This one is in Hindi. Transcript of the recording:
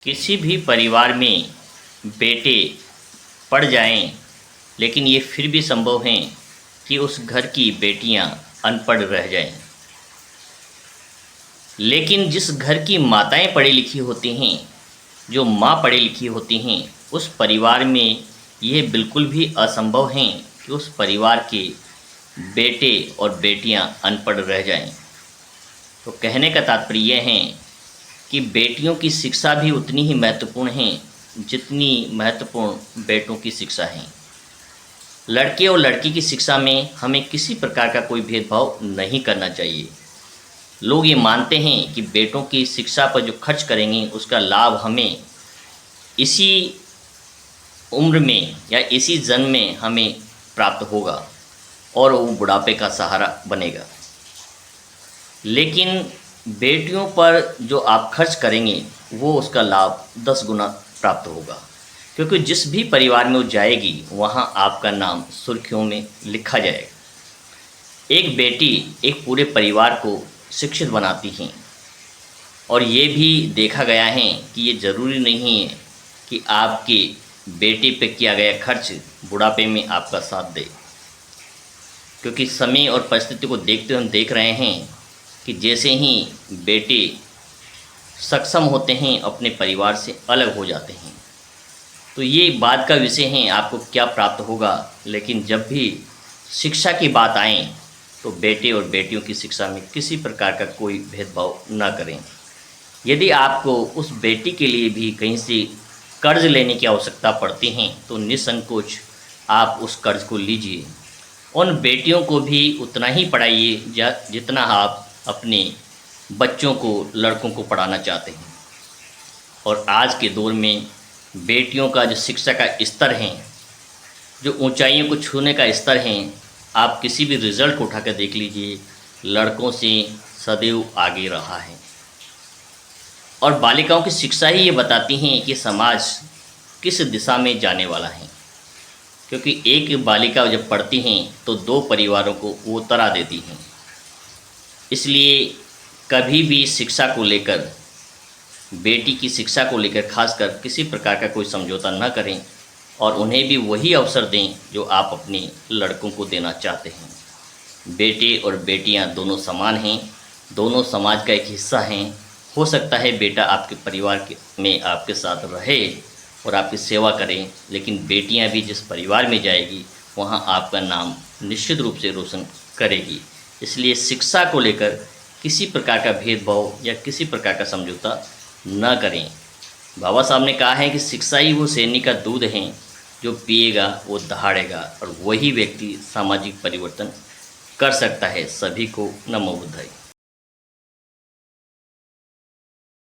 किसी भी परिवार में बेटे पढ़ जाएं, लेकिन ये फिर भी संभव है कि उस घर की बेटियां अनपढ़ रह जाएं। लेकिन जिस घर की माताएं पढ़ी लिखी होती हैं, जो माँ पढ़ी लिखी होती हैं, उस परिवार में यह बिल्कुल भी असंभव है कि उस परिवार के बेटे और बेटियां अनपढ़ रह जाएं। तो कहने का तात्पर्य यह है कि बेटियों की शिक्षा भी उतनी ही महत्वपूर्ण है जितनी महत्वपूर्ण बेटों की शिक्षा है। लड़के और लड़की की शिक्षा में हमें किसी प्रकार का कोई भेदभाव नहीं करना चाहिए। लोग ये मानते हैं कि बेटों की शिक्षा पर जो खर्च करेंगे उसका लाभ हमें इसी उम्र में या इसी जन्म में हमें प्राप्त होगा और वो बुढ़ापे का सहारा बनेगा। लेकिन बेटियों पर जो आप खर्च करेंगे वो उसका लाभ 10 गुना प्राप्त होगा, क्योंकि जिस भी परिवार में वो जाएगी वहाँ आपका नाम सुर्खियों में लिखा जाएगा। एक बेटी एक पूरे परिवार को शिक्षित बनाती हैं और ये भी देखा गया है कि ये ज़रूरी नहीं है कि आपके बेटे पे किया गया खर्च बुढ़ापे में आपका साथ दे, क्योंकि समय और परिस्थिति को देखते हुए हम देख रहे हैं कि जैसे ही बेटे सक्षम होते हैं अपने परिवार से अलग हो जाते हैं। तो ये बात का विषय है आपको क्या प्राप्त होगा, लेकिन जब भी शिक्षा की बात आए तो बेटे और बेटियों की शिक्षा में किसी प्रकार का कोई भेदभाव न करें। यदि आपको उस बेटी के लिए भी कहीं से कर्ज लेने की आवश्यकता पड़ती है तो निसंकोच आप उस कर्ज को लीजिए। उन बेटियों को भी उतना ही पढ़ाइए जितना आप अपने बच्चों को, लड़कों को पढ़ाना चाहते हैं। और आज के दौर में बेटियों का जो शिक्षा का स्तर है, जो ऊंचाइयों को छूने का स्तर है, आप किसी भी रिज़ल्ट को उठाकर देख लीजिए, लड़कों से सदैव आगे रहा है। और बालिकाओं की शिक्षा ही ये बताती हैं कि समाज किस दिशा में जाने वाला है, क्योंकि एक बालिका जब पढ़ती हैं तो 2 परिवारों को वो तरा देती हैं। इसलिए कभी भी शिक्षा को लेकर, बेटी की शिक्षा को लेकर खासकर किसी प्रकार का कोई समझौता न करें और उन्हें भी वही अवसर दें जो आप अपने लड़कों को देना चाहते हैं। बेटे और बेटियां दोनों समान हैं, दोनों समाज का एक हिस्सा हैं। हो सकता है बेटा आपके परिवार में आपके साथ रहे और आपकी सेवा करें, लेकिन बेटियां भी जिस परिवार में जाएगी वहाँ आपका नाम निश्चित रूप से रोशन करेगी। इसलिए शिक्षा को लेकर किसी प्रकार का भेदभाव या किसी प्रकार का समझौता न करें। बाबा साहब ने कहा है कि शिक्षा ही वो सैनिक का दूध है जो पिएगा वो दहाड़ेगा, और वही व्यक्ति सामाजिक परिवर्तन कर सकता है। सभी को नमो बुद्धाय।